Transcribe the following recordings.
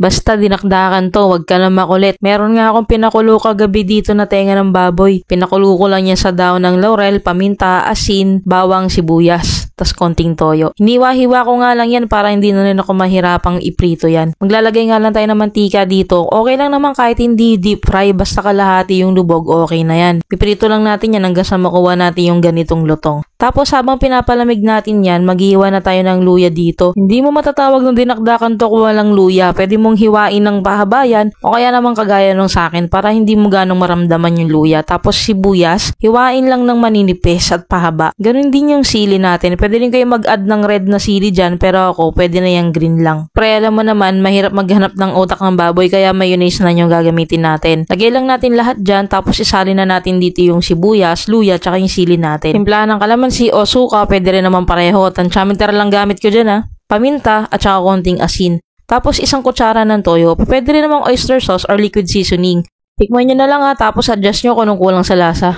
Basta dinakdakan to, wag ka na makulit. Meron nga akong pinakulo kagabi dito na tenga ng baboy. Pinakulo ko lang yan sa daon ng laurel, paminta, asin, bawang, sibuyas, tas konting toyo. Hiniwa-hiwa ko nga lang yan para hindi na rin ako mahirapang iprito yan. Maglalagay nga lang tayo ng mantika dito. Okay lang naman kahit hindi deep fry, basta kalahati yung lubog, okay na yan. Piprito lang natin yan hanggang sa makuha natin yung ganitong lutong. Tapos habang pinapalamig natin yan, maghihiwa na tayo ng luya dito. Hindi mo matatawag ng dinakdakan to kung walang luya. Pwede mong hiwain ng pahabayan o kaya naman kagaya nung sa akin para hindi mo ganong maramdaman yung luya. Tapos sibuyas, hiwain lang ng maninipis at pahaba. Ganun din yung sili natin. Pwede rin kayo mag-add ng red na sili dyan pero ako pwede na yung green lang. Pre, alam mo naman, mahirap maghanap ng utak ng baboy kaya mayonnaise na yung gagamitin natin. Lagay lang natin lahat dyan tapos isali na natin dito yung sibuyas, luya, tsaka yung sili natin. Timplahan ng kalamansi o suka, pwede rin naman pareho. Tansyaminter lang gamit ko dyan ha. Paminta at saka konting asin. Tapos isang kutsara ng toyo. Pwede rin namang oyster sauce or liquid seasoning. Tikman nyo na lang ha, tapos adjust nyo kung anong kulang sa lasa.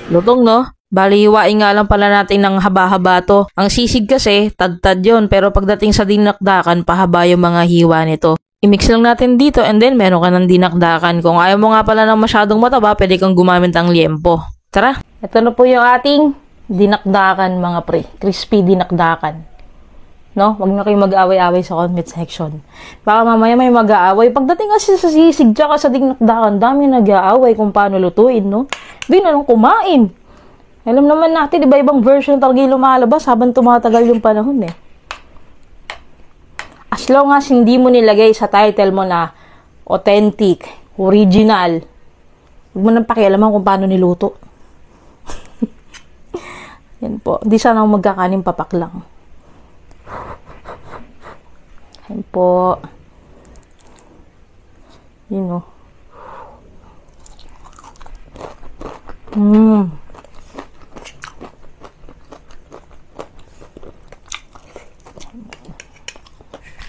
Lutong no? Bali, hiwain nga lang pala natin ng haba-haba to. Ang sisig kasi, tad-tad yun. Pero pagdating sa dinakdakan, pahaba yung mga hiwa nito. I-mix lang natin dito and then meron ka ng dinakdakan. Kung ayaw mo nga pala ng masyadong mataba, pwede kang gumamit ng liempo. Tara, ito na po yung ating dinakdakan mga pre. Crispy dinakdakan. No? Huwag na kayong mag-aaway-aaway sa comment section. Baka mamaya may mag-aaway. Pagdating kasi sa sisig tsaka sa dinakdakan, dami nag-aaway kung paano lutuin, no? Di na lang kumain. Alam naman natin, iba ibang version talaga yung lumalabas habang tumatagal yung panahon eh. As long as hindi mo nilagay sa title mo na authentic, original, huwag mo nang pakialaman kung paano niluto. Yan po. Di sana ako magkakaning papak lang. Yan po. Yun o.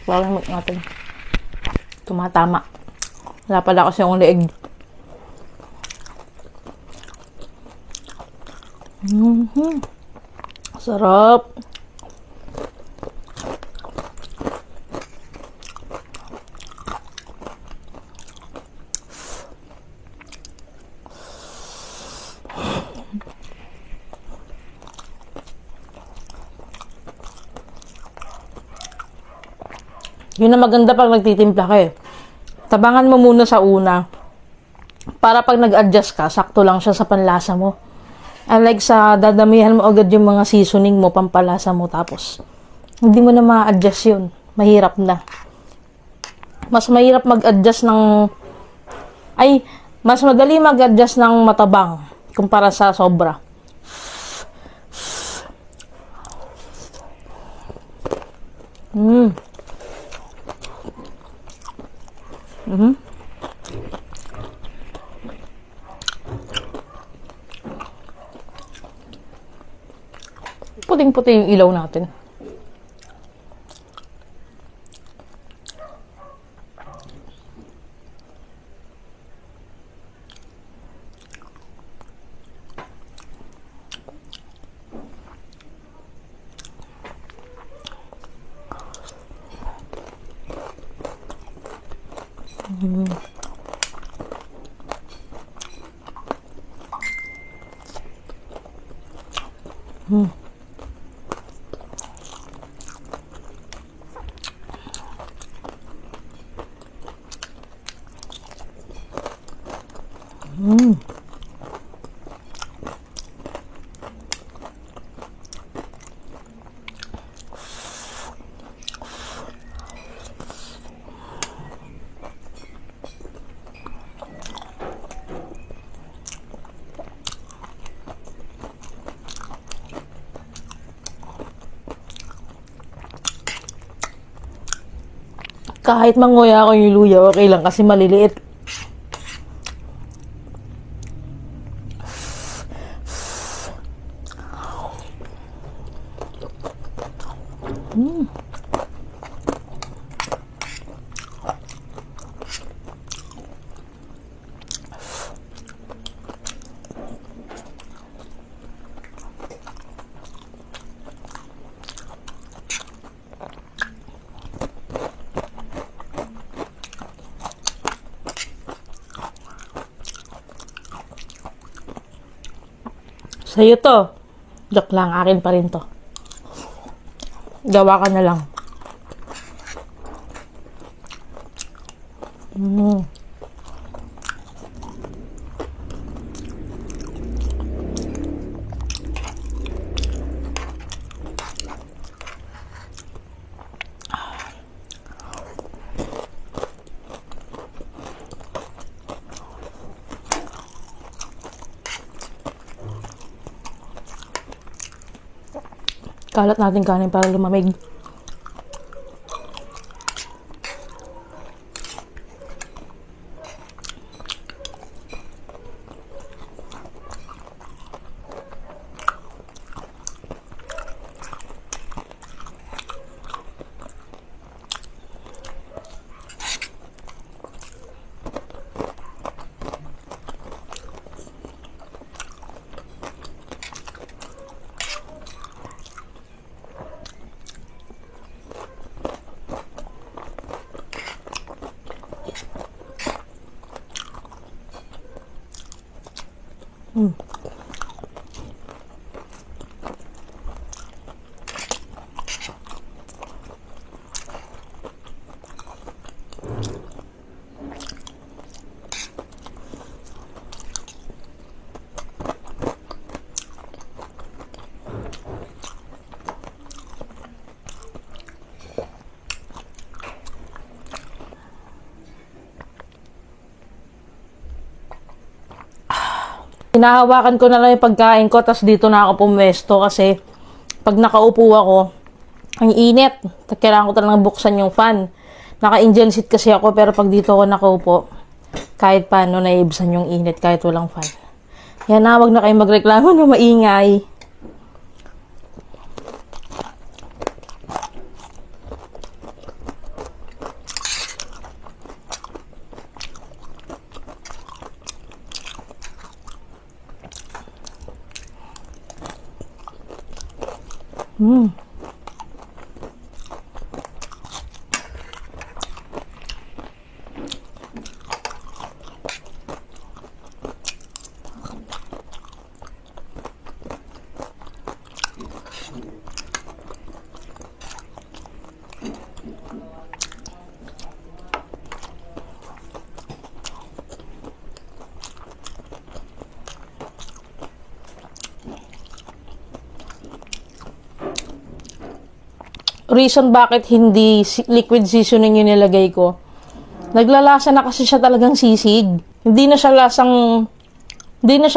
Parang natin. Tumatama. Wala pala kasi yung leeg. Sarap. Yun na maganda pag nagtitimpla ka eh. Tabangan mo muna sa una. Para pag nag-adjust ka, sakto lang siya sa panlasa mo. Unlike sa dadamihan mo agad yung mga seasoning mo, pampalasa mo, tapos hindi mo na ma-adjust yun. Mahirap na. Mas mahirap mag-adjust ng... mas madali mag-adjust ng matabang kumpara sa sobra. Puting-puti yung ilaw natin. Kahit manguya ako yung luya, okay lang kasi maliliit. Sa'yo to. Joke lang, akin pa rin to. Gawa ka na lang. Kalat natin kanin para lumamig. Hinahawakan ko na lang yung pagkain ko, tas dito na ako pumwesto kasi pag nakaupo ako, ang init. Kailangan ko talagang buksan yung fan. Naka-angel seat kasi ako, pero pag dito ako nakaupo, kahit paano naibsan yung init kahit walang fan. Yan na, wag na kayo magreklamo na maingay. Reason bakit hindi liquid seasoning yung nilagay ko. Naglalasa na kasi siya talagang sisig. Hindi na siya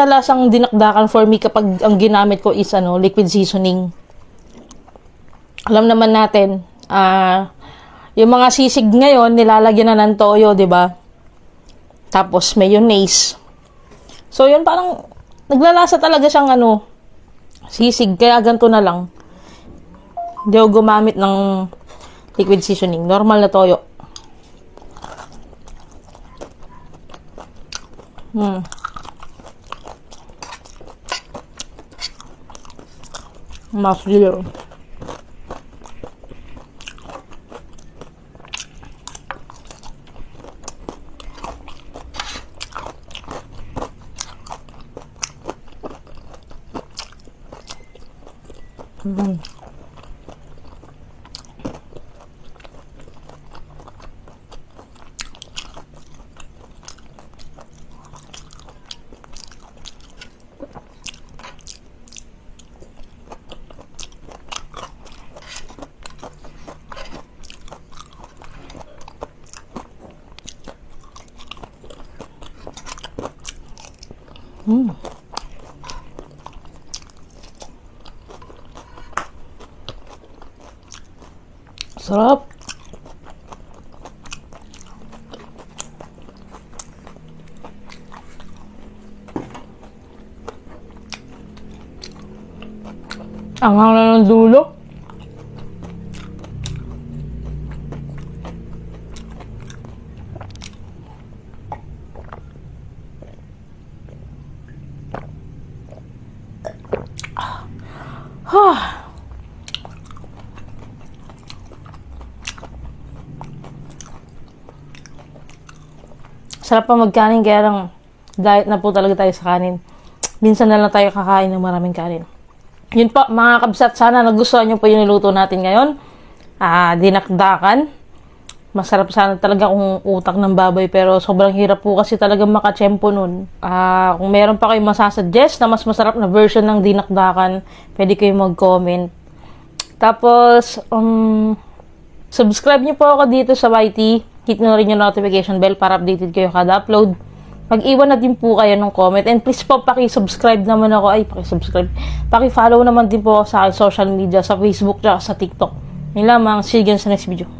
lasang dinakdakan for me kapag ang ginamit ko is liquid seasoning. Alam naman natin, yung mga sisig ngayon nilalagyan na ng toyo, 'di ba? Tapos mayonnaise. So yun parang naglalasa talaga siyang sisig, kaya ganito na lang. Hindi ako gumamit ng liquid seasoning. Normal na toyo. Masilo. Sarap. Ang hanggang ng dulo. Sarap pa magkanin, kaya lang diet na po talaga tayo sa kanin. minsan na lang tayo kakain ng maraming kanin. Yun po mga kabsat, sana nagustuhan nyo po yung niluto natin ngayon. Dinakdakan. Masarap sana talaga kung utak ng baboy, pero sobrang hirap po kasi talaga makatsyempo nun. Kung meron pa kayong masasuggest na mas masarap na version ng dinakdakan, pwede kayong mag-comment. Tapos, subscribe nyo po ako dito sa YT. Hit nyo na rin yung notification bell para updated kayo kada upload. Mag-iwan na din po kayo ng comment. And please po, paki-subscribe naman ako. Paki-subscribe. Paki-follow naman din po ako sa social media, sa Facebook, at sa TikTok. Yun lamang. See you again sa next video.